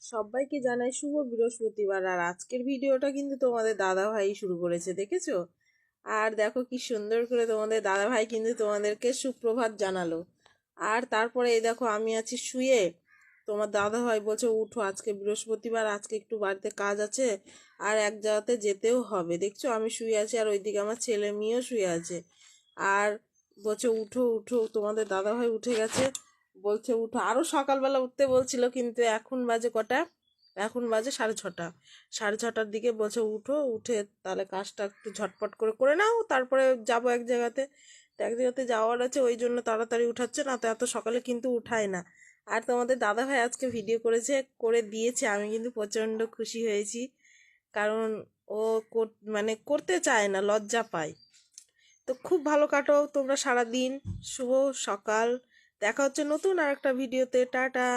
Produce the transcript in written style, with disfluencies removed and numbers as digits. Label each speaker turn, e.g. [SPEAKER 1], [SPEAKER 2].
[SPEAKER 1] সবাইকে জানাই শুভ বৃহস্পতিবার। আর আজকের ভিডিওটা কিন্তু তোমাদের দাদা ভাই শুরু করেছে, দেখেছো? আর দেখো কি সুন্দর করে তোমাদের দাদা ভাই কিন্তু তোমাদেরকে সুপ্রভাত জানালো। আর তারপরে এই দেখো আমি আছি শুয়ে, তোমার দাদা ভাই বলছে উঠো, আজকে বৃহস্পতিবার, আজকে একটু বাড়িতে কাজ আছে আর এক জায়গাতে যেতেও হবে। দেখছো আমি শুয়ে আছি আর ওইদিকে আমার ছেলে মেয়েও শুয়ে আছে। আর বলছে উঠো উঠো, তোমাদের দাদা ভাই উঠে গেছে, বলছে উঠো। আরো সকালবেলা উঠতে বলছিল, কিন্তু এখন বাজে কটা? এখন বাজে 6:30। 6:30টার দিকে বলছে উঠো, উঠে তাহলে কাজটা একটু ঝটপট করে করে নাও, তারপরে যাবো এক জায়গাতে। তো এক জায়গাতে যাওয়ার আছে, ওই জন্য তাড়াতাড়ি উঠাচ্ছে, না তো এত সকালে কিন্তু উঠায় না। আর তোমাদের দাদা ভাই আজকে ভিডিও করেছে, করে দিয়েছে, আমি কিন্তু প্রচণ্ড খুশি হয়েছি। কারণ ও মানে করতে চায় না, লজ্জা পায়। তো খুব ভালো কাটো তোমরা সারা দিন। শুভ সকাল। দেখা হচ্ছে নতুন আর একটা ভিডিওতে। টাটা।